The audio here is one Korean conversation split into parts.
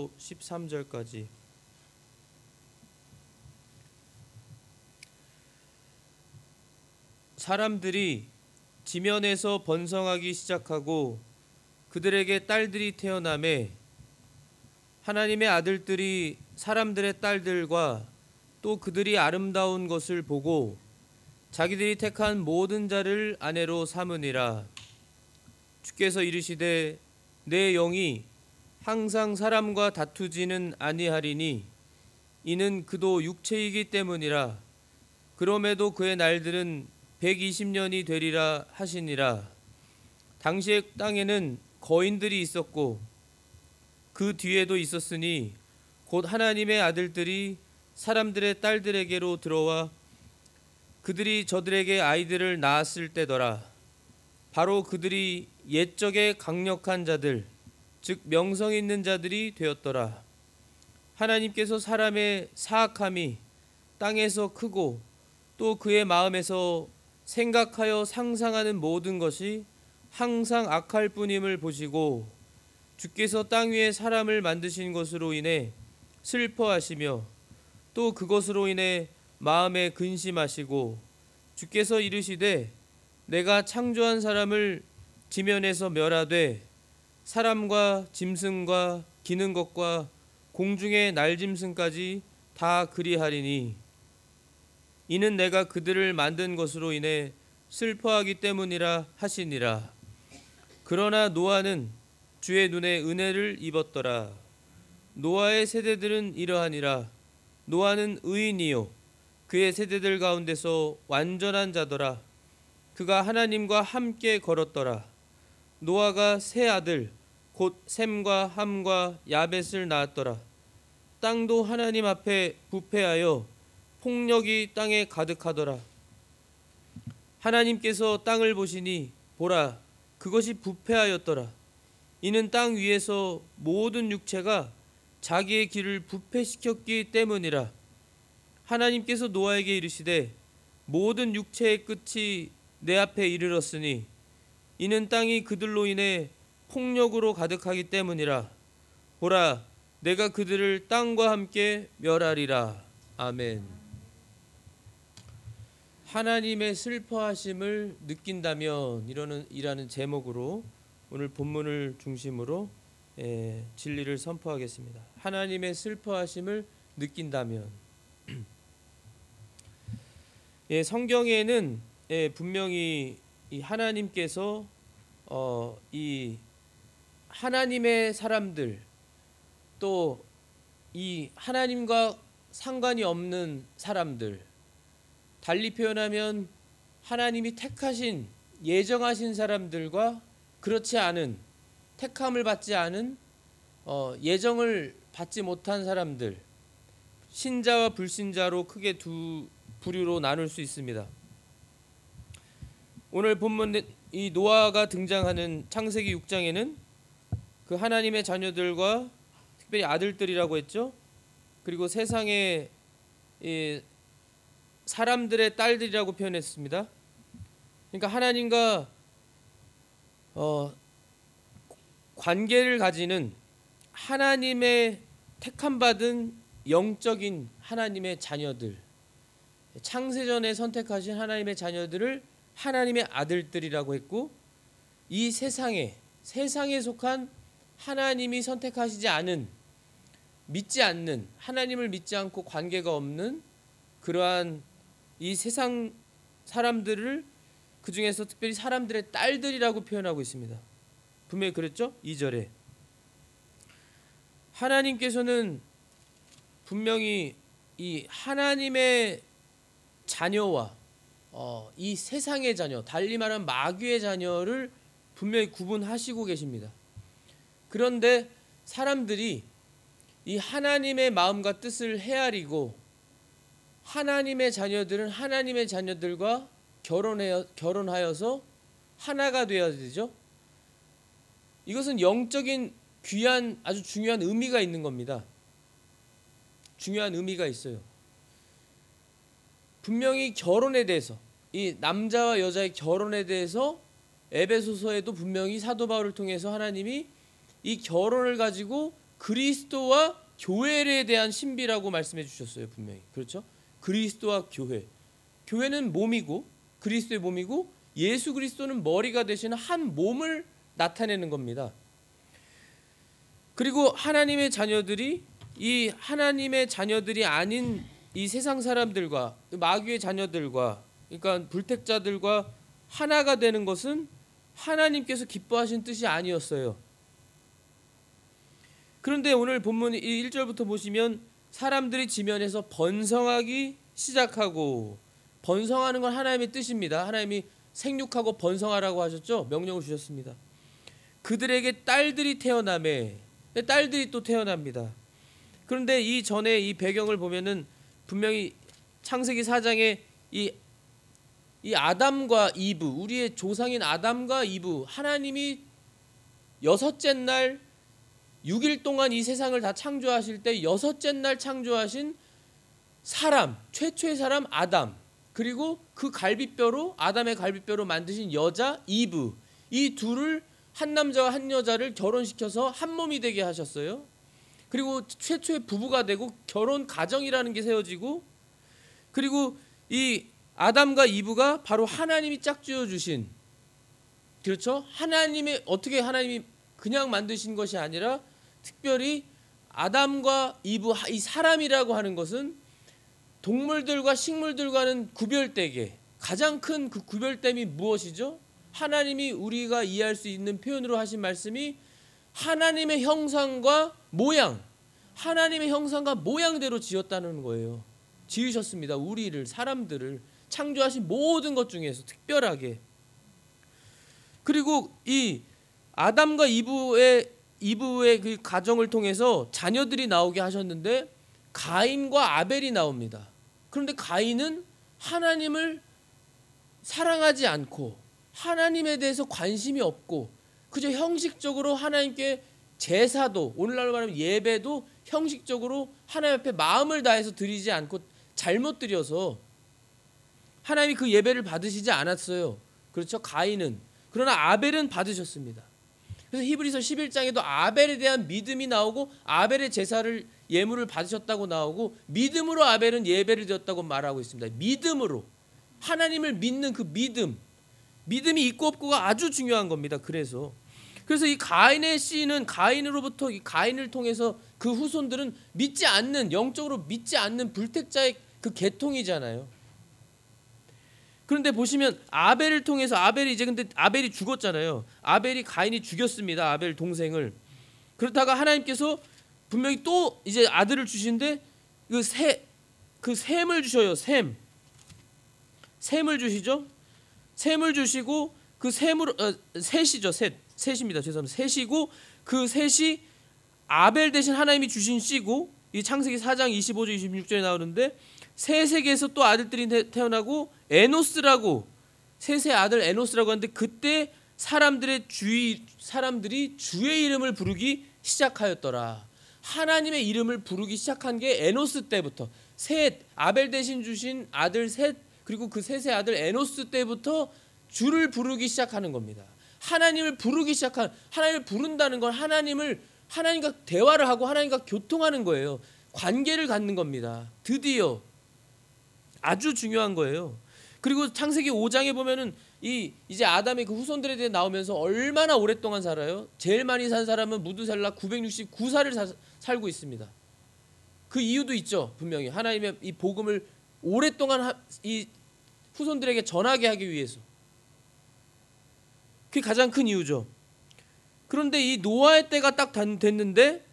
13절부터 13절까지. 사람들이 지면에서 번성하기 시작하고 그들에게 딸들이 태어나매 하나님의 아들들이 사람들의 딸들과 또 그들이 아름다운 것을 보고 자기들이 택한 모든 자를 아내로 삼으니라. 주께서 이르시되 내 영이 항상 사람과 다투지는 아니하리니 이는 그도 육체이기 때문이라. 그럼에도 그의 날들은 120년이 되리라 하시니라. 당시의 땅에는 거인들이 있었고 그 뒤에도 있었으니 곧 하나님의 아들들이 사람들의 딸들에게로 들어와 그들이 저들에게 아이들을 낳았을 때더라. 바로 그들이 옛적의 강력한 자들 즉 명성 있는 자들이 되었더라. 하나님께서 사람의 사악함이 땅에서 크고 또 그의 마음에서 생각하여 상상하는 모든 것이 항상 악할 뿐임을 보시고 주께서 땅 위에 사람을 만드신 것으로 인해 슬퍼하시며 또 그것으로 인해 마음에 근심하시고 주께서 이르시되 내가 창조한 사람을 지면에서 멸하되 사람과 짐승과 기는 것과 공중의 날짐승까지 다 그리하리니 이는 내가 그들을 만든 것으로 인해 슬퍼하기 때문이라 하시니라. 그러나 노아는 주의 눈에 은혜를 입었더라. 노아의 세대들은 이러하니라. 노아는 의인이요 그의 세대들 가운데서 완전한 자더라. 그가 하나님과 함께 걸었더라. 노아가 세 아들 곧 셈과 함과 야벳을 낳았더라. 땅도 하나님 앞에 부패하여 폭력이 땅에 가득하더라. 하나님께서 땅을 보시니 보라 그것이 부패하였더라. 이는 땅 위에서 모든 육체가 자기의 길을 부패시켰기 때문이라. 하나님께서 노아에게 이르시되 모든 육체의 끝이 내 앞에 이르렀으니 이는 땅이 그들로 인해 폭력으로 가득하기 때문이라. 보라 내가 그들을 땅과 함께 멸하리라. 아멘. 하나님의 슬퍼하심을 느낀다면 이라는 제목으로 오늘 본문을 중심으로 진리를 선포하겠습니다. 하나님의 슬퍼하심을 느낀다면. 성경에는 분명히 이 하나님께서 이 하나님의 사람들 또 이 하나님과 상관이 없는 사람들, 달리 표현하면 하나님이 택하신 예정하신 사람들과 그렇지 않은 택함을 받지 않은 예정을 받지 못한 사람들, 신자와 불신자로 크게 두 부류로 나눌 수 있습니다. 오늘 본문 이 노아가 등장하는 창세기 6장에는 그 하나님의 자녀들과 특별히 아들들이라고 했죠. 그리고 세상의 사람들의 딸들이라고 표현했습니다. 그러니까 하나님과 관계를 가지는 하나님의 택함받은 영적인 하나님의 자녀들, 창세전에 선택하신 하나님의 자녀들을 하나님의 아들들이라고 했고, 이 세상에 속한 하나님이 선택하시지 않은, 믿지 않는, 하나님을 믿지 않고 관계가 없는 그러한 이 세상 사람들을 그 중에서 특별히 사람들의 딸들이라고 표현하고 있습니다. 분명히 그랬죠? 2절에 하나님께서는 분명히 이 하나님의 자녀와 이 세상의 자녀, 달리 말하면 마귀의 자녀를 분명히 구분하시고 계십니다. 그런데 사람들이 이 하나님의 마음과 뜻을 헤아리고 하나님의 자녀들은 하나님의 자녀들과 결혼하여서 하나가 되어야 되죠. 이것은 영적인 귀한 아주 중요한 의미가 있는 겁니다. 중요한 의미가 있어요. 분명히 결혼에 대해서, 이 남자와 여자의 결혼에 대해서 에베소서에도 분명히 사도 바울을 통해서 하나님이 이 결혼을 가지고 그리스도와 교회에 대한 신비라고 말씀해 주셨어요. 분명히. 그렇죠? 그리스도와 교회. 교회는 몸이고 그리스도의 몸이고 예수 그리스도는 머리가 되시는 한 몸을 나타내는 겁니다. 그리고 하나님의 자녀들이 이 하나님의 자녀들이 아닌 이 세상 사람들과 마귀의 자녀들과 그러니까 불택자들과 하나가 되는 것은 하나님께서 기뻐하신 뜻이 아니었어요. 그런데 오늘 본문 1절부터 보시면 사람들이 지면에서 번성하기 시작하고, 번성하는 건 하나님의 뜻입니다. 하나님이 생육하고 번성하라고 하셨죠. 명령을 주셨습니다. 그들에게 딸들이 태어나매, 딸들이 또 태어납니다. 그런데 이 전에 이 배경을 보면은 분명히 창세기 4장에 이 아담과 이브, 우리의 조상인 아담과 이브, 하나님이 여섯째 날 6일 동안 이 세상을 다 창조하실 때 여섯째 날 창조하신 사람, 최초의 사람 아담, 그리고 그 갈비뼈로, 아담의 갈비뼈로 만드신 여자 이브, 이 둘을, 한 남자와 한 여자를 결혼시켜서 한 몸이 되게 하셨어요. 그리고 최초의 부부가 되고 결혼 가정이라는 게 세워지고, 그리고 이 아담과 이브가 바로 하나님이 짝지어 주신, 그렇죠? 하나님의, 어떻게 하나님이 그냥 만드신 것이 아니라 특별히 아담과 이브, 이 사람이라고 하는 것은 동물들과 식물들과는 구별되게, 가장 큰 그 구별됨이 무엇이죠? 하나님이 우리가 이해할 수 있는 표현으로 하신 말씀이 하나님의 형상과 모양, 하나님의 형상과 모양대로 지었다는 거예요. 지으셨습니다. 우리를, 사람들을 창조하신 모든 것 중에서 특별하게. 그리고 이 아담과 이브의 그 가정을 통해서 자녀들이 나오게 하셨는데 가인과 아벨이 나옵니다. 그런데 가인은 하나님을 사랑하지 않고 하나님에 대해서 관심이 없고 그저 형식적으로 하나님께 제사도, 오늘날로 말하면 예배도 형식적으로 하나님 앞에 마음을 다해서 드리지 않고 잘못 드려서 하나님이 그 예배를 받으시지 않았어요. 그렇죠? 가인은. 그러나 아벨은 받으셨습니다. 그래서 히브리서 11장에도 아벨에 대한 믿음이 나오고 아벨의 제사를, 예물을 받으셨다고 나오고 믿음으로 아벨은 예배를 드렸다고 말하고 있습니다. 믿음으로, 하나님을 믿는 그 믿음, 믿음이 있고 없고가 아주 중요한 겁니다. 그래서 이 가인의 씨는, 가인으로부터, 이 가인을 통해서 그 후손들은 믿지 않는, 영적으로 믿지 않는 불택자의 그 계통이잖아요. 그런데 보시면 아벨을 통해서, 아벨이 이제, 근데 아벨이 죽었잖아요. 아벨이 가인이 죽였습니다. 아벨 동생을. 그렇다가 하나님께서 분명히 또 이제 아들을 주시는데 그 셈을 주셔요. 셈을 주시죠. 셈을 주시고 그 셈으로, 셋이죠. 셋입니다. 죄송합니다. 셋이고 그 셋이 아벨 대신 하나님이 주신 씨고, 이 창세기 4장 25절 26절에 나오는데 셋에게서 또 아들들이 태어나고 에노스라고, 셋의 아들 에노스라고 하는데 그때 사람들이 주의 이름을 부르기 시작하였더라. 하나님의 이름을 부르기 시작한 게 에노스 때부터, 셋, 아벨 대신 주신 아들 셋, 그리고 그 셋의 아들 에노스 때부터 주를 부르기 시작하는 겁니다. 하나님을 부르기 시작한, 하나님을 부른다는 건 하나님과 대화를 하고 하나님과 교통하는 거예요. 관계를 갖는 겁니다. 드디어 아주 중요한 거예요. 그리고 창세기 5장에 보면은 이제 아담의 그 후손들에 대해 나오면서 얼마나 오랫동안 살아요? 제일 많이 산 사람은 무두셀라 969살을 살고 있습니다. 그 이유도 있죠. 분명히 하나님의 이 복음을 오랫동안 이 후손들에게 전하게 하기 위해서. 그게 가장 큰 이유죠. 그런데 이 노아의 때가 딱 됐는데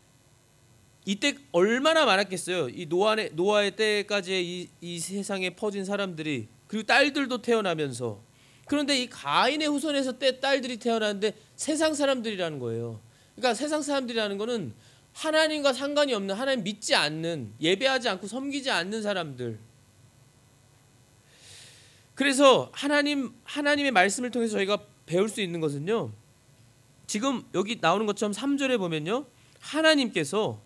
이때 얼마나 많았겠어요. 이 노아의 때까지의 이 세상에 퍼진 사람들이, 그리고 딸들도 태어나면서. 그런데 이 가인의 후손에서 딸들이 태어나는데 세상 사람들이라는 거예요. 그러니까 세상 사람들이라는 거는 하나님과 상관이 없는, 하나님 믿지 않는, 예배하지 않고 섬기지 않는 사람들. 그래서 하나님의 말씀을 통해서 저희가 배울 수 있는 것은요, 지금 여기 나오는 것처럼 3절에 보면요, 하나님께서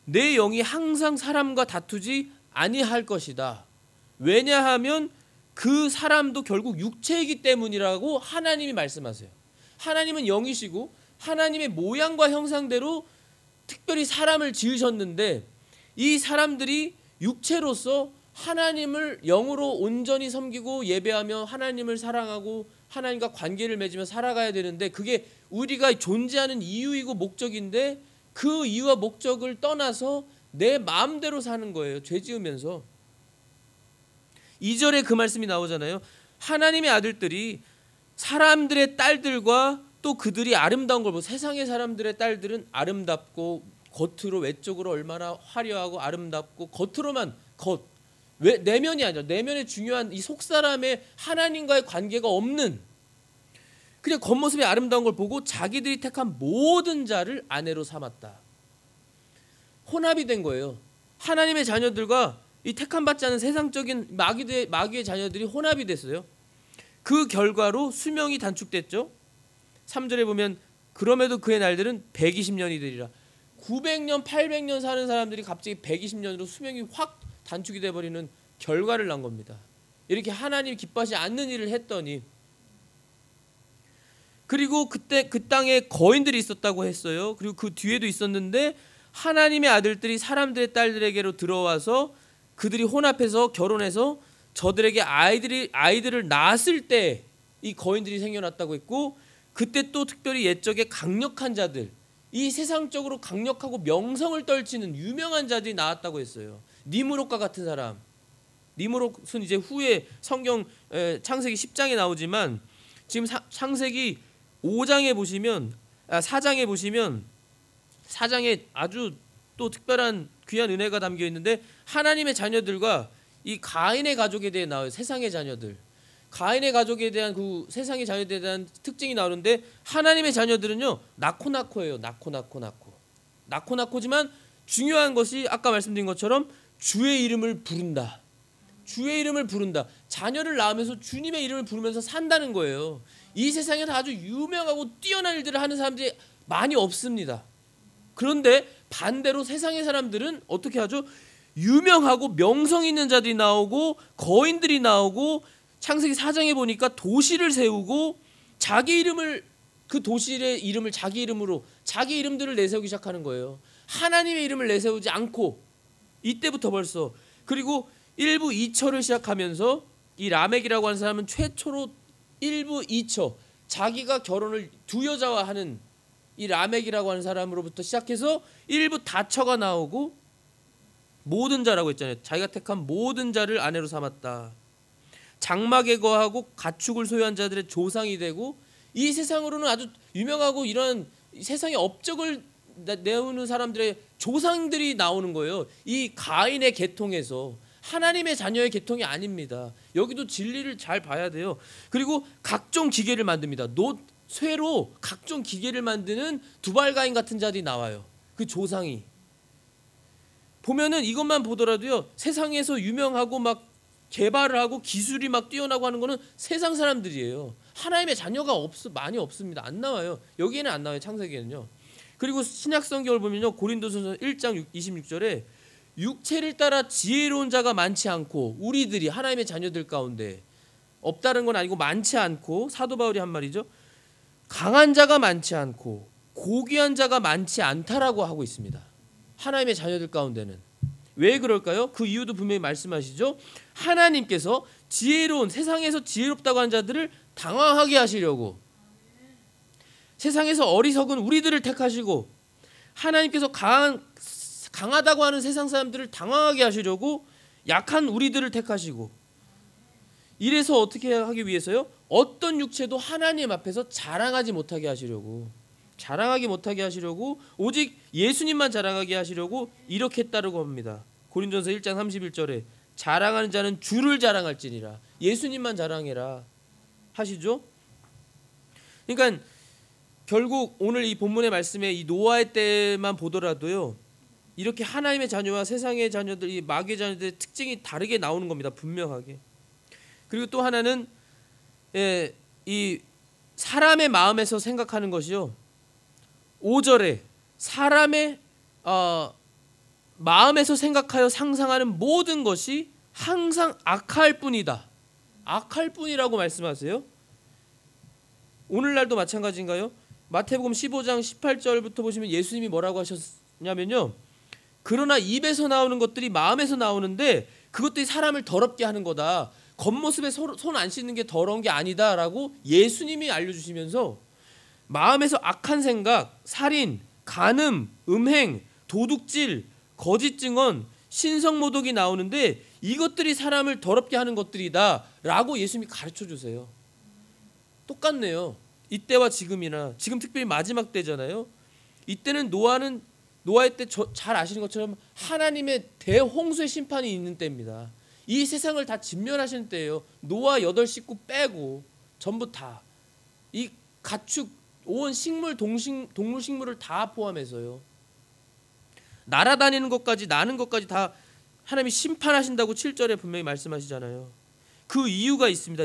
내 영이 항상 사람과 다투지 아니할 것이다. 왜냐하면 그 사람도 결국 육체이기 때문이라고 하나님이 말씀하세요. 하나님은 영이시고 하나님의 모양과 형상대로 특별히 사람을 지으셨는데 이 사람들이 육체로서 하나님을 영으로 온전히 섬기고 예배하며 하나님을 사랑하고 하나님과 관계를 맺으며 살아가야 되는데 그게 우리가 존재하는 이유이고 목적인데 그 이유와 목적을 떠나서 내 마음대로 사는 거예요. 죄 지으면서. 2절에 그 말씀이 나오잖아요. 하나님의 아들들이 사람들의 딸들과 또 그들이 아름다운 걸 보고 세상의 사람들의 딸들은 아름답고 겉으로 외적으로 얼마나 화려하고 아름답고 겉으로만 왜 내면이 아니라 내면에 중요한 이 속사람의 하나님과의 관계가 없는 그냥 겉모습이 아름다운 걸 보고 자기들이 택한 모든 자를 아내로 삼았다. 혼합이 된 거예요. 하나님의 자녀들과 이 택함 받지 않은 세상적인 마귀의 자녀들이 혼합이 됐어요. 그 결과로 수명이 단축됐죠. 3절에 보면 그럼에도 그의 날들은 120년이 되리라. 900년 800년 사는 사람들이 갑자기 120년으로 수명이 확 단축이 돼버리는 결과를 난 겁니다. 이렇게 하나님 기뻐하지 않는 일을 했더니 그리고 그때 그 땅에 거인들이 있었다고 했어요. 그리고 그 뒤에도 있었는데 하나님의 아들들이 사람들의 딸들에게로 들어와서 그들이 혼합해서 결혼해서 저들에게 아이들을 낳았을 때 이 거인들이 생겨났다고 했고 그때 또 특별히 옛적에 강력한 자들 이 세상적으로 강력하고 명성을 떨치는 유명한 자들이 나왔다고 했어요. 니므롯과 같은 사람. 니므롯은 이제 후에 성경 창세기 10장에 나오지만 지금 창세기 5장에 보시면 4장에 보시면 4장에 아주 또 특별한 귀한 은혜가 담겨 있는데 하나님의 자녀들과 이 가인의 가족에 대해 나와요. 세상의 자녀들. 가인의 가족에 대한 그 세상의 자녀들에 대한 특징이 나오는데 하나님의 자녀들은요. 나코나코예요. 나코나코지만 중요한 것이 아까 말씀드린 것처럼 주의 이름을 부른다. 주의 이름을 부른다. 자녀를 낳으면서 주님의 이름을 부르면서 산다는 거예요. 이 세상에서 아주 유명하고 뛰어난 일들을 하는 사람들이 많이 없습니다. 그런데 반대로 세상의 사람들은 어떻게 하죠? 유명하고 명성 있는 자들이 나오고 거인들이 나오고 창세기 4장에 보니까 도시를 세우고 자기 이름을 그 도시의 이름을 자기 이름으로 자기 이름들을 내세우기 시작하는 거예요. 하나님의 이름을 내세우지 않고 이때부터 벌써 그리고 1부 2처를 시작하면서 이 라멕이라고 하는 사람은 최초로 1부 2처 자기가 결혼을 두 여자와 하는 이 라멕이라고 하는 사람으로부터 시작해서 1부 다처가 나오고 모든 자라고 했잖아요. 자기가 택한 모든 자를 아내로 삼았다. 장막에 거하고 가축을 소유한 자들의 조상이 되고 이 세상으로는 아주 유명하고 이런 세상의 업적을 내오는 사람들의 조상들이 나오는 거예요. 이 가인의 계통에서 하나님의 자녀의 계통이 아닙니다. 여기도 진리를 잘 봐야 돼요. 그리고 각종 기계를 만듭니다. 쇠로 각종 기계를 만드는 두발가인 같은 자들이 나와요. 그 조상이 보면은 이것만 보더라도요. 세상에서 유명하고 막 개발을 하고 기술이 막 뛰어나고 하는 거는 세상 사람들이에요. 하나님의 자녀가 많이 없습니다. 안 나와요. 여기에는 안 나와요. 창세기에는요. 그리고 신약 성경을 보면요. 고린도전서 1장 26절에 육체를 따라 지혜로운 자가 많지 않고 우리들이 하나님의 자녀들 가운데 없다는 건 아니고 많지 않고 사도 바울이 한 말이죠. 강한 자가 많지 않고 고귀한 자가 많지 않다라고 하고 있습니다. 하나님의 자녀들 가운데는. 왜 그럴까요? 그 이유도 분명히 말씀하시죠. 하나님께서 지혜로운 세상에서 지혜롭다고 하는 자들을 당황하게 하시려고 세상에서 어리석은 우리들을 택하시고 하나님께서 강하다고 하는 세상 사람들을 당황하게 하시려고 약한 우리들을 택하시고 이래서 어떻게 하기 위해서요? 어떤 육체도 하나님 앞에서 자랑하지 못하게 하시려고 오직 예수님만 자랑하게 하시려고 이렇게 했다고 합니다. 고린도전서 1장 31절에 자랑하는 자는 주를 자랑할지니라. 예수님만 자랑해라 하시죠. 그러니까 결국 오늘 이 본문의 말씀에 이 노아의 때만 보더라도요. 이렇게 하나님의 자녀와 세상의 자녀들, 이 마귀의 자녀들의 특징이 다르게 나오는 겁니다. 분명하게. 그리고 또 하나는 이 사람의 마음에서 생각하는 것이요. 5절에 사람의 마음에서 생각하여 상상하는 모든 것이 항상 악할 뿐이다. 악할 뿐이라고 말씀하세요. 오늘날도 마찬가지인가요? 마태복음 15장 18절부터 보시면 예수님이 뭐라고 뭐냐면요. 그러나 입에서 나오는 것들이 마음에서 나오는데 그것들이 사람을 더럽게 하는 거다. 겉모습에 손 안 씻는 게 더러운 게 아니다라고 예수님이 알려주시면서 마음에서 악한 생각, 살인, 간음, 음행, 도둑질, 거짓 증언, 신성모독이 나오는데 이것들이 사람을 더럽게 하는 것들이다 라고 예수님이 가르쳐 주세요. 똑같네요. 이때와 지금이나 지금 특별히 마지막 때잖아요. 이때는 노아의 때 잘 아시는 것처럼 하나님의 대홍수의 심판이 있는 때입니다. 이 세상을 다 진멸하시는 때예요. 노아 8식구 빼고 전부 다 이 가축 온 식물 동물 식물을 다 포함해서요. 날아다니는 것까지 나는 것까지 다 하나님이 심판하신다고 7절에 분명히 말씀하시잖아요. 그 이유가 있습니다.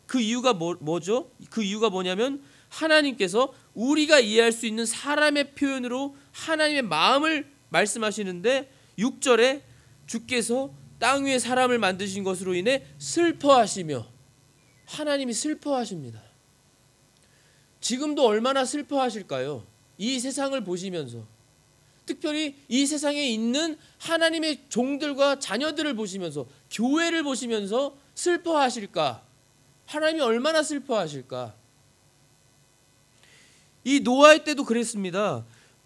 그 이유가 뭐죠? 그 이유가 뭐냐면 하나님께서 우리가 이해할 수 있는 사람의 표현으로 하나님의 마음을 말씀하시는데 6절에 주께서 땅 위에 사람을 만드신 것으로 인해 슬퍼하시며 하나님이 슬퍼하십니다. 지금도 얼마나 슬퍼하실까요? 이 세상을 보시면서 특별히 이 세상에 있는 하나님의 종들과 자녀들을 보시면서 교회를 보시면서 슬퍼하실까? 하나님이 얼마나 슬퍼하실까? 이 노아의 때도 그랬습니다.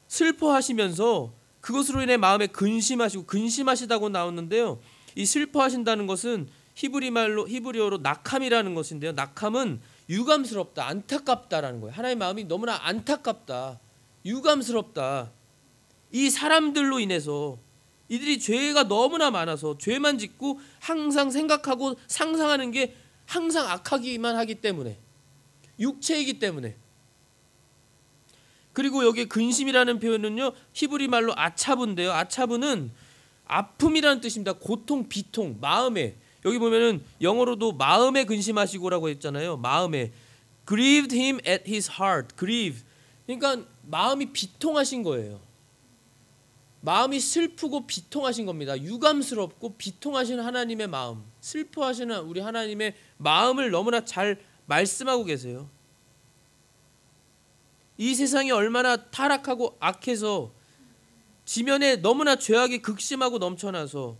슬퍼하시면서 그것으로 인해 마음에 근심하시다고 나오는데요. 이 슬퍼하신다는 것은 히브리어로 낙함이라는 것인데요. 낙함은 유감스럽다, 안타깝다라는 거예요. 하나님의 마음이 너무나 안타깝다, 유감스럽다. 이 사람들로 인해서 이들이 죄가 너무나 많아서 죄만 짓고 항상 생각하고 상상하는 게 항상 악하기만 하기 때문에 육체이기 때문에. 그리고 여기 근심이라는 표현은요 히브리 말로 아차부인데요. 아차부는 아픔이라는 뜻입니다. 고통, 비통, 마음에. 여기 보면은 영어로도 마음에 근심하시고라고 했잖아요. 마음에 grieved him at his heart. grieve 그러니까 마음이 비통하신 거예요. 마음이 슬프고 비통하신 겁니다. 유감스럽고 비통하신 하나님의 마음, 슬퍼하시는 우리 하나님의 마음을 너무나 잘 말씀하고 계세요. 이 세상이 얼마나 타락하고 악해서 지면에 너무나 죄악이 극심하고 넘쳐나서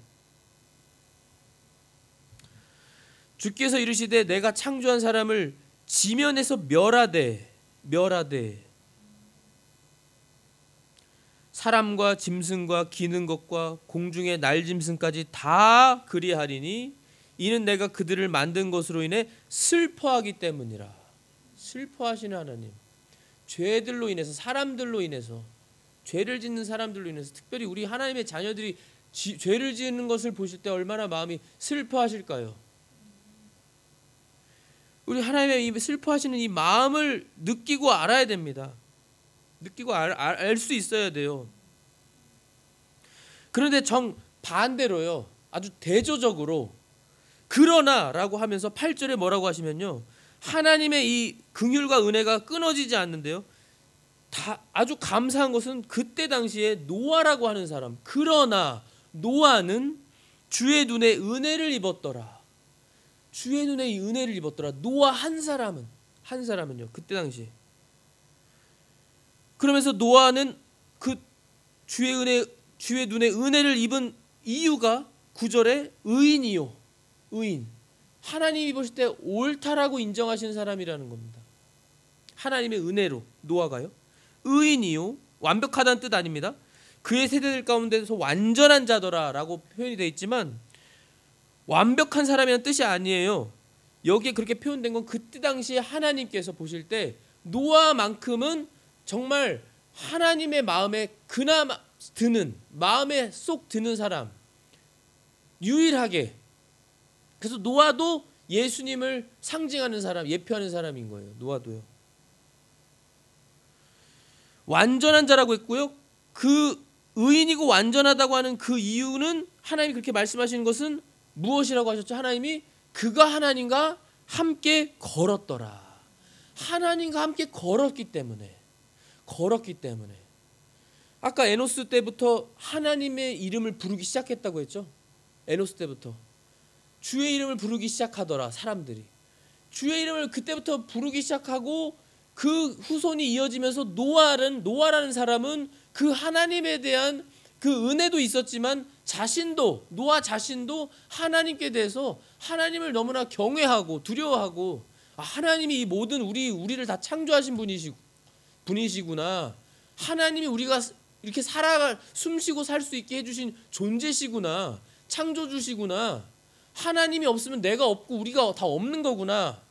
주께서 이르시되 내가 창조한 사람을 지면에서 멸하되 사람과 짐승과 기는 것과 공중의 날짐승까지 다 그리하리니 이는 내가 그들을 만든 것으로 인해 슬퍼하기 때문이라. 슬퍼하시는 하나님, 죄들로 인해서, 사람들로 인해서, 죄를 짓는 사람들로 인해서, 특별히 우리 하나님의 자녀들이 죄를 짓는 것을 보실 때 얼마나 마음이 슬퍼하실까요? 우리 하나님의 이 슬퍼하시는 이 마음을 느끼고 알아야 됩니다. 느끼고 알 수 있어야 돼요. 그런데 정반대로요, 아주 대조적으로 그러나라고 하면서 8절에 뭐라고 하시면요, 하나님의 이 긍휼과 은혜가 끊어지지 않는데요, 아주 감사한 것은 그때 당시에 노아라고 하는 사람, 그러나 노아는 주의 눈에 은혜를 입었더라. 주의 눈에 은혜를 입었더라. 노아 한 사람은요 그때 당시에. 그러면서 노아는 그 주의 눈에 은혜를 입은 이유가 9절에 의인이요, 의인. 하나님이 보실 때 옳다라고 인정하시는 사람이라는 겁니다. 하나님의 은혜로 노아가요, 의인이요, 완벽하다는 뜻 아닙니다. 그의 세대들 가운데서 완전한 자더라라고 표현이 되어 있지만 완벽한 사람이라는 뜻이 아니에요. 여기에 그렇게 표현된 건 그때 당시에 하나님께서 보실 때 노아만큼은 정말 하나님의 마음에 그나마 드는, 마음에 쏙 드는 사람, 유일하게. 그래서 노아도 예수님을 상징하는 사람, 예표하는 사람인 거예요. 노아도요. 완전한 자라고 했고요. 그 의인이고 완전하다고 하는 그 이유는 하나님이 그렇게 말씀하시는 것은 무엇이라고 하셨죠? 하나님이 그가 하나님과 함께 걸었더라. 하나님과 함께 걸었기 때문에. 아까 에노스 때부터 하나님의 이름을 부르기 시작했다고 했죠. 에노스 때부터 주의 이름을 부르기 시작하더라. 사람들이 주의 이름을 그때부터 부르기 시작하고 그 후손이 이어지면서 노아라는 사람은 그 하나님에 대한 그 은혜도 있었지만 노아 자신도 하나님께 대해서 하나님을 너무나 경외하고 두려워하고, 하나님이 이 모든 우리를 다 창조하신 분이시구나. 하나님이 우리가 이렇게 숨쉬고 살 수 있게 해주신 존재시구나. 창조주시구나. 하나님이 없으면 내가 없고 우리가 다 없는 거구나.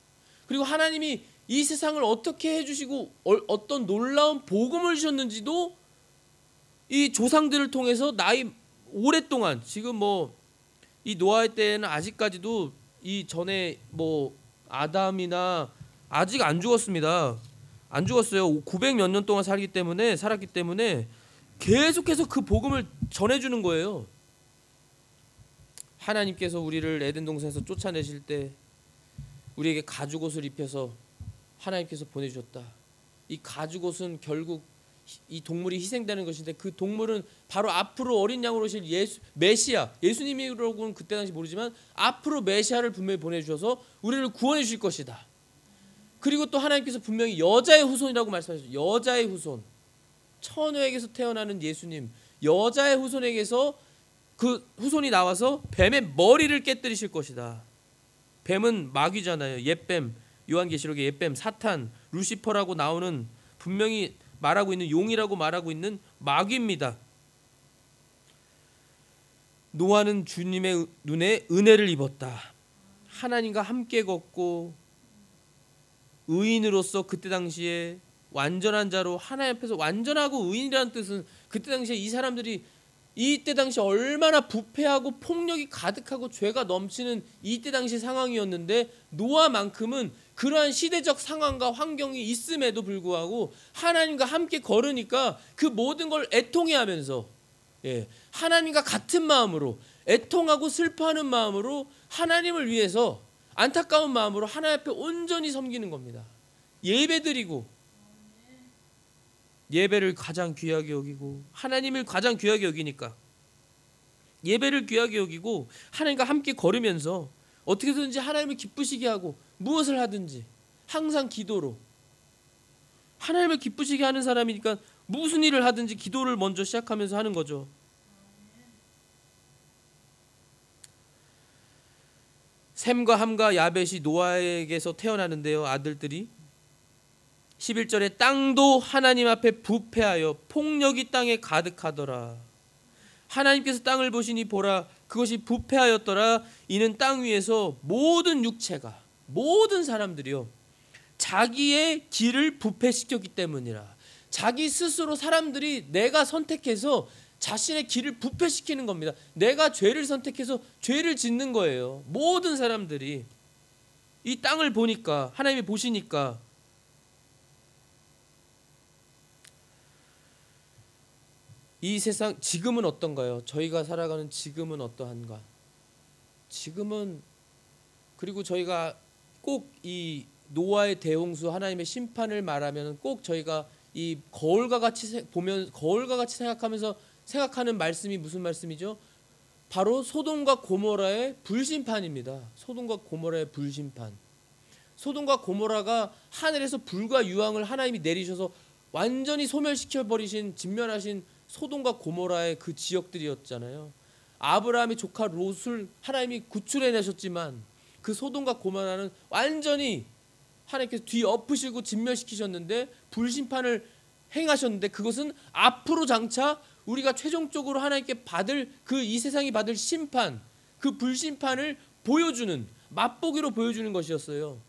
그리고 하나님이 이 세상을 어떻게 해주시고 어떤 놀라운 복음을 주셨는지도 이 조상들을 통해서 오랫동안, 지금 이 노아의 때는 아직까지도 이 전에 아담이나 아직 안 죽었습니다. 안 죽었어요. 900몇 년 동안 살았기 때문에 계속해서 그 복음을 전해주는 거예요. 하나님께서 우리를 에덴 동산에서 쫓아내실 때 우리에게 가죽옷을 입혀서 하나님께서 보내주셨다. 이 가죽옷은 결국 이 동물이 희생되는 것인데, 그 동물은 바로 앞으로 어린 양으로 오실 메시아, 예수님이라고는 그때 당시 모르지만 앞으로 메시아를 분명히 보내주셔서 우리를 구원해 주실 것이다. 그리고 또 하나님께서 분명히 여자의 후손이라고 말씀하셨죠. 여자의 후손, 처녀에게서 태어나는 예수님, 여자의 후손에게서 그 후손이 나와서 뱀의 머리를 깨뜨리실 것이다. 뱀은 마귀잖아요. 옛뱀, 요한계시록의 옛뱀, 사탄, 루시퍼라고 나오는, 분명히 말하고 있는, 용이라고 말하고 있는 마귀입니다. 노아는 주님의 눈에 은혜를 입었다. 하나님과 함께 걷고 의인으로서 그때 당시에 완전한 자로 하나님 앞에서, 완전하고 의인이라는 뜻은 그때 당시에 이 사람들이 이때 당시 얼마나 부패하고 폭력이 가득하고 죄가 넘치는 이때 당시 상황이었는데, 노아만큼은 그러한 시대적 상황과 환경이 있음에도 불구하고 하나님과 함께 걸으니까 그 모든 걸 애통해하면서, 하나님과 같은 마음으로, 애통하고 슬퍼하는 마음으로, 하나님을 위해서 안타까운 마음으로 하나님 앞에 온전히 섬기는 겁니다. 예배드리고, 예배를 가장 귀하게 여기고, 하나님을 가장 귀하게 여기니까 예배를 귀하게 여기고 하나님과 함께 걸으면서 어떻게든지 하나님을 기쁘시게 하고, 무엇을 하든지 항상 기도로, 하나님을 기쁘시게 하는 사람이니까 무슨 일을 하든지 기도를 먼저 시작하면서 하는 거죠. 셈과 함과 야벳이 노아에게서 태어나는데요, 아들들이 11절에 땅도 하나님 앞에 부패하여 폭력이 땅에 가득하더라. 하나님께서 땅을 보시니 보라, 그것이 부패하였더라. 이는 땅 위에서 모든 육체가, 모든 사람들이요, 자기의 길을 부패시켰기 때문이라. 자기 스스로 사람들이 내가 선택해서 자신의 길을 부패시키는 겁니다. 내가 죄를 선택해서 죄를 짓는 거예요. 모든 사람들이 이 땅을 보니까, 하나님이 보시니까. 이 세상 지금은 어떤가요? 저희가 살아가는 지금은 어떠한가? 지금은, 그리고 저희가 꼭 이 노아의 대홍수, 하나님의 심판을 말하면 꼭 저희가 이 거울과 같이 생각하면서 생각하는 말씀이 무슨 말씀이죠? 바로 소돔과 고모라의 불심판입니다. 소돔과 고모라의 불심판. 소돔과 고모라가 하늘에서 불과 유황을 하나님이 내리셔서 완전히 소멸시켜 버리신, 진멸하신 소돔과 고모라의 그 지역들이었잖아요. 아브라함의 조카 롯을 하나님이 구출해내셨지만 그 소돔과 고모라는 완전히 하나님께서 뒤엎으시고 진멸시키셨는데, 불심판을 행하셨는데, 그것은 앞으로 장차 우리가 최종적으로 하나님께 받을, 이 세상이 받을 심판, 그 불심판을 보여주는, 맛보기로 보여주는 것이었어요.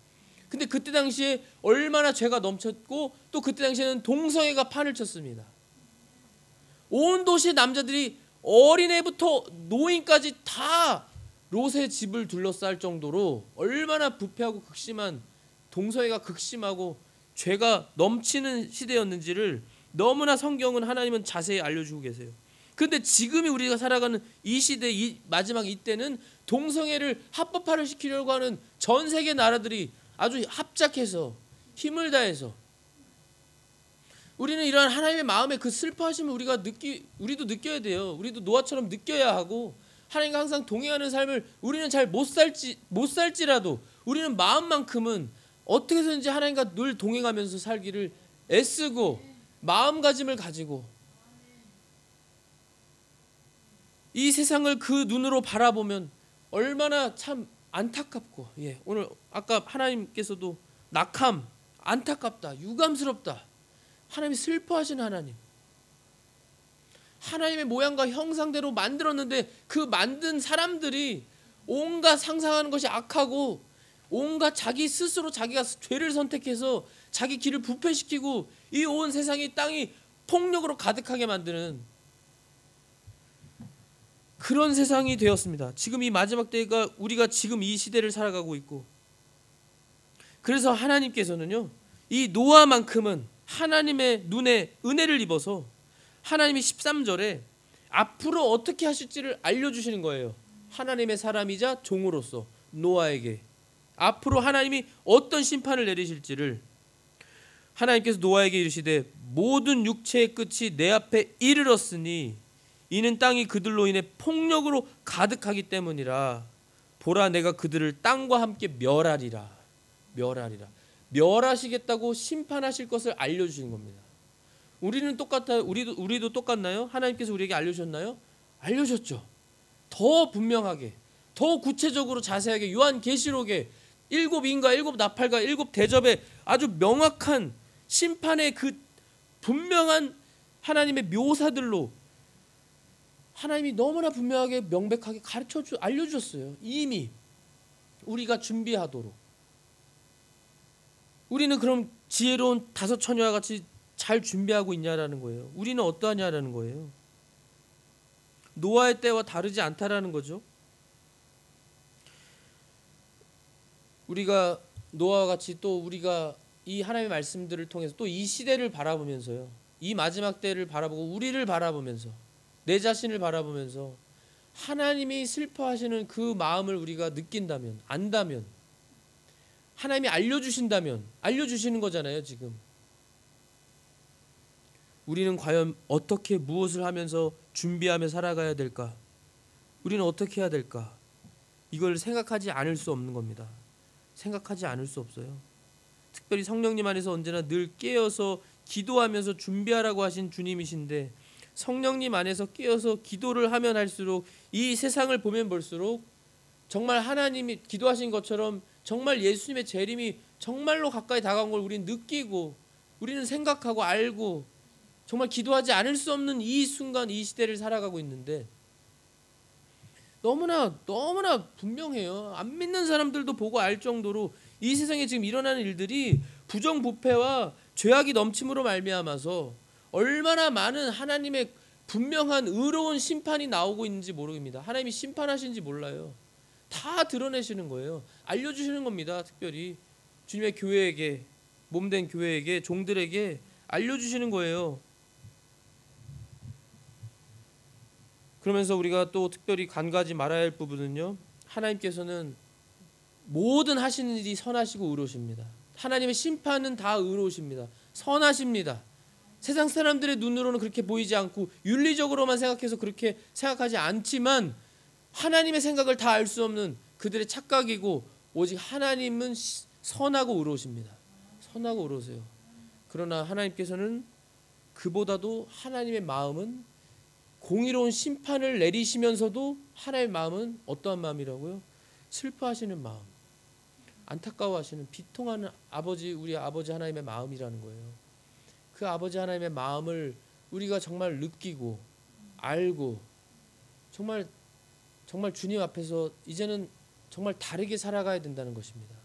근데 그때 당시에 얼마나 죄가 넘쳤고, 또 그때 당시에는 동성애가 판을 쳤습니다. 온 도시의 남자들이 어린애부터 노인까지 다 롯의 집을 둘러쌀 정도로 얼마나 부패하고 극심한, 동성애가 극심하고 죄가 넘치는 시대였는지를 너무나 성경은, 하나님은 자세히 알려주고 계세요. 그런데 지금이 우리가 살아가는 이 시대, 이 마지막 이때는 동성애를 합법화를 시키려고 하는 전 세계 나라들이 아주 합작해서 힘을 다해서, 우리는 이러한 하나님의 마음의 그 슬퍼하심을 우리도 느껴야 돼요. 우리도 노아처럼 느껴야 하고, 하나님과 항상 동행하는 삶을 우리는 잘 못 살지라도 우리는 마음만큼은 어떻게든지 하나님과 늘 동행하면서 살기를 애쓰고 마음가짐을 가지고 이 세상을 그 눈으로 바라보면 얼마나 참 안타깝고, 오늘 아까 하나님께서도 낙함, 안타깝다, 유감스럽다, 하나님이 슬퍼하시는 하나님, 하나님의 모양과 형상대로 만들었는데 그 만든 사람들이 온갖 상상하는 것이 악하고 온갖 자기 스스로 자기가 죄를 선택해서 자기 길을 부패시키고 이 온 세상이 땅이 폭력으로 가득하게 만드는 그런 세상이 되었습니다. 지금 이 마지막 때가 우리가 지금 이 시대를 살아가고 있고, 그래서 하나님께서는요, 이 노아만큼은 하나님의 눈에 은혜를 입어서 하나님이 13절에 앞으로 어떻게 하실지를 알려주시는 거예요. 하나님의 사람이자 종으로서 노아에게 앞으로 하나님이 어떤 심판을 내리실지를 하나님께서 노아에게 이르시되 모든 육체의 끝이 내 앞에 이르렀으니 이는 땅이 그들로 인해 폭력으로 가득하기 때문이라. 보라, 내가 그들을 땅과 함께 멸하리라. 멸하시겠다고 심판하실 것을 알려주시는 겁니다. 우리는 똑같아요. 우리도 똑같나요? 하나님께서 우리에게 알려주셨나요? 알려주셨죠. 더 분명하게, 더 구체적으로 자세하게 요한계시록에 7인과 7나팔과 7대접에 아주 명확한 심판의 그 분명한 하나님의 묘사들로 하나님이 너무나 분명하게 명백하게 알려주셨어요. 이미 우리가 준비하도록. 우리는 그럼 지혜로운 다섯 처녀와 같이 잘 준비하고 있냐라는 거예요. 우리는 어떠하냐라는 거예요. 노아의 때와 다르지 않다라는 거죠. 우리가 노아와 같이 또 우리가 이 하나님의 말씀들을 통해서 또 이 시대를 바라보면서요, 이 마지막 때를 바라보고 우리를 바라보면서 내 자신을 바라보면서 하나님이 슬퍼하시는 그 마음을 우리가 느낀다면, 안다면, 하나님이 알려주신다면, 알려주시는 거잖아요. 지금 우리는 과연 어떻게 무엇을 하면서 준비하며 살아가야 될까? 우리는 어떻게 해야 될까? 이걸 생각하지 않을 수 없는 겁니다. 생각하지 않을 수 없어요. 특별히 성령님 안에서 언제나 늘 깨어서 기도하면서 준비하라고 하신 주님이신데, 성령님 안에서 깨어서 기도를 하면 할수록 이 세상을 보면 볼수록 정말 하나님이 기도하신 것처럼 정말 예수님의 재림이 정말로 가까이 다가온 걸 우리는 느끼고, 우리는 생각하고 알고, 정말 기도하지 않을 수 없는 이 순간, 이 시대를 살아가고 있는데 너무나 분명해요. 안 믿는 사람들도 보고 알 정도로 이 세상에 지금 일어나는 일들이 부정부패와 죄악이 넘침으로 말미암아서 얼마나 많은 하나님의 분명한 의로운 심판이 나오고 있는지 모릅니다. 하나님이 심판하시는지 몰라요. 다 드러내시는 거예요. 알려주시는 겁니다. 특별히 주님의 교회에게, 몸된 교회에게, 종들에게 알려주시는 거예요. 그러면서 우리가 또 특별히 간과하지 말아야 할 부분은요, 하나님께서는 모든 하시는 일이 선하시고 의로우십니다. 하나님의 심판은 다 의로우십니다. 선하십니다. 세상 사람들의 눈으로는 그렇게 보이지 않고 윤리적으로만 생각해서 그렇게 생각하지 않지만 하나님의 생각을 다 알 수 없는 그들의 착각이고, 오직 하나님은 선하고 의로우십니다. 선하고 의로우세요. 그러나 하나님께서는 그보다도 하나님의 마음은 공의로운 심판을 내리시면서도 하나님의 마음은 어떠한 마음이라고요? 슬퍼하시는 마음, 안타까워하시는, 비통하는 아버지, 우리 아버지 하나님의 마음이라는 거예요. 그 아버지 하나님의 마음을 우리가 정말 느끼고 알고 정말 주님 앞에서 이제는 정말 다르게 살아가야 된다는 것입니다.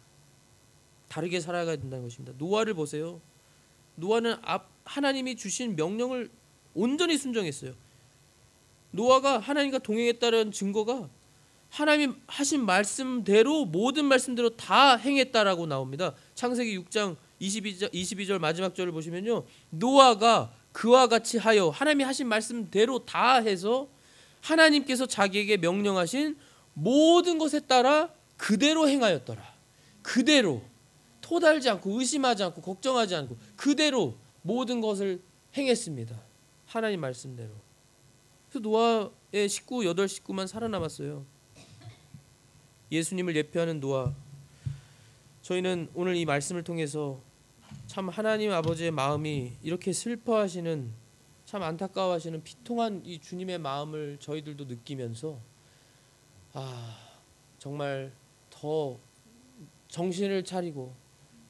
다르게 살아가야 된다는 것입니다. 노아를 보세요. 노아는 하나님이 주신 명령을 온전히 순종했어요. 노아가 하나님과 동행했다는 증거가 하나님이 하신 말씀대로, 모든 말씀대로 다 행했다라고 나옵니다. 창세기 6장 22절 마지막 절을 보시면요, 노아가 그와 같이 하여 하나님이 하신 말씀대로 다 해서 하나님께서 자기에게 명령하신 모든 것에 따라 그대로 행하였더라. 그대로 토달지 않고 의심하지 않고 걱정하지 않고 그대로 모든 것을 행했습니다. 하나님 말씀대로. 그래서 노아의 식구 8식구만 살아남았어요. 예수님을 예표하는 노아. 저희는 오늘 이 말씀을 통해서 참 하나님 아버지의 마음이 이렇게 슬퍼하시는 참 안타까워하시는 비통한 이 주님의 마음을 저희들도 느끼면서 정말 더 정신을 차리고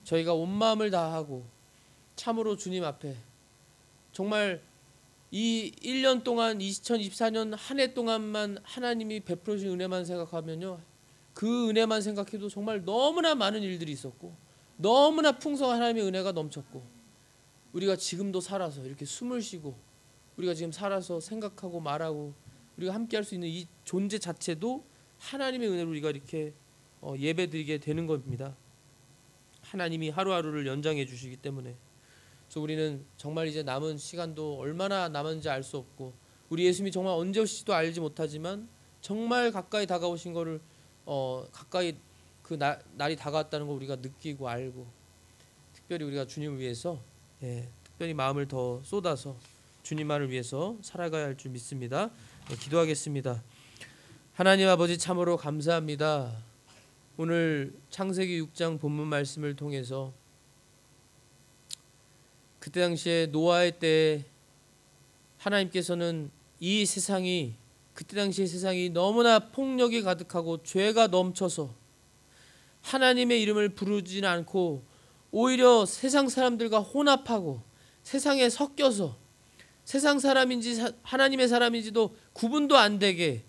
저희가 온 마음을 다하고 참으로 주님 앞에 정말 이 1년 동안 2024년 한 해 동안만 하나님이 베풀어주신 은혜만 생각하면요, 그 은혜만 생각해도 정말 너무나 많은 일들이 있었고 너무나 풍성한 하나님의 은혜가 넘쳤고, 우리가 지금도 살아서 이렇게 숨을 쉬고 우리가 지금 살아서 생각하고 말하고 우리가 함께 할 수 있는 이 존재 자체도 하나님의 은혜로 우리가 이렇게 예배드리게 되는 겁니다. 하나님이 하루하루를 연장해 주시기 때문에. 그래서 우리는 정말 이제 남은 시간도 얼마나 남았는지 알 수 없고, 우리 예수님이 정말 언제 오실지도 알지 못하지만 정말 가까이 다가오신 거를 가까이 그 날이 다가왔다는 걸 우리가 느끼고 알고, 특별히 우리가 주님을 위해서 특별히 마음을 더 쏟아서 주님만을 위해서 살아가야 할 줄 믿습니다. 기도하겠습니다. 하나님 아버지, 참으로 감사합니다. 오늘 창세기 6장 본문 말씀을 통해서 그때 당시에 노아의 때 하나님께서는 이 세상이, 그때 당시의 세상이 너무나 폭력이 가득하고 죄가 넘쳐서 하나님의 이름을 부르지는 않고 오히려 세상 사람들과 혼합하고 세상에 섞여서 세상 사람인지 하나님의 사람인지도 구분도 안 되게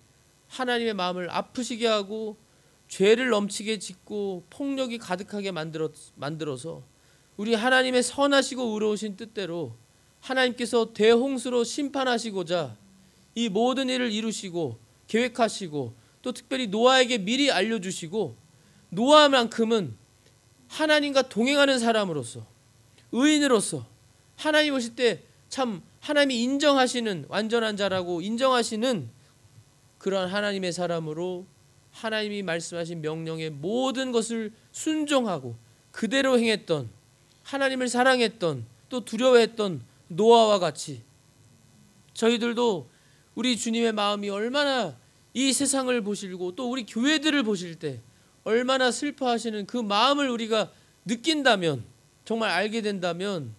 하나님의 마음을 아프시게 하고 죄를 넘치게 짓고 폭력이 가득하게 만들어서 우리 하나님의 선하시고 의로우신 뜻대로 하나님께서 대홍수로 심판하시고자 이 모든 일을 이루시고 계획하시고, 또 특별히 노아에게 미리 알려주시고, 노아만큼은 하나님과 동행하는 사람으로서, 의인으로서 하나님 오실 때 참 하나님이 인정하시는 완전한 자라고 인정하시는 그러한 하나님의 사람으로 하나님이 말씀하신 명령의 모든 것을 순종하고 그대로 행했던, 하나님을 사랑했던, 또 두려워했던 노아와 같이 저희들도 우리 주님의 마음이 얼마나 이 세상을 보시고 또 우리 교회들을 보실 때 얼마나 슬퍼하시는 그 마음을 우리가 느낀다면, 정말 알게 된다면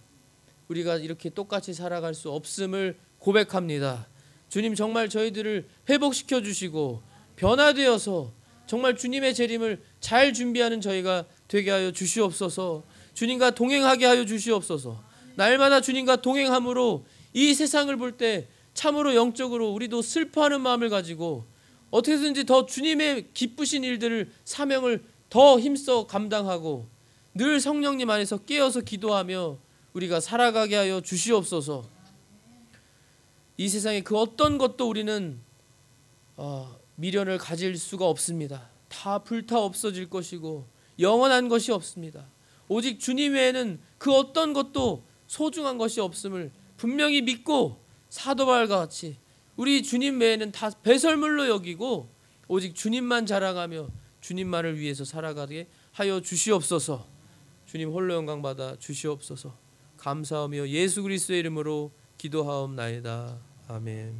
우리가 이렇게 똑같이 살아갈 수 없음을 고백합니다. 주님, 정말 저희들을 회복시켜 주시고 변화되어서 정말 주님의 재림을 잘 준비하는 저희가 되게 하여 주시옵소서. 주님과 동행하게 하여 주시옵소서. 날마다 주님과 동행함으로 이 세상을 볼 때 참으로 영적으로 우리도 슬퍼하는 마음을 가지고 어떻게든지 더 주님의 기쁘신 일들을, 사명을 더 힘써 감당하고 늘 성령님 안에서 깨어서 기도하며 우리가 살아가게 하여 주시옵소서. 이 세상에 그 어떤 것도 우리는 미련을 가질 수가 없습니다. 다 불타 없어질 것이고 영원한 것이 없습니다. 오직 주님 외에는 그 어떤 것도 소중한 것이 없음을 분명히 믿고 사도 바울과 같이 우리 주님 외에는 다 배설물로 여기고 오직 주님만 자랑하며 주님만을 위해서 살아가게 하여 주시옵소서. 주님 홀로 영광 받아 주시옵소서. 감사하며 예수 그리스도의 이름으로 기도하옵나이다. 아멘.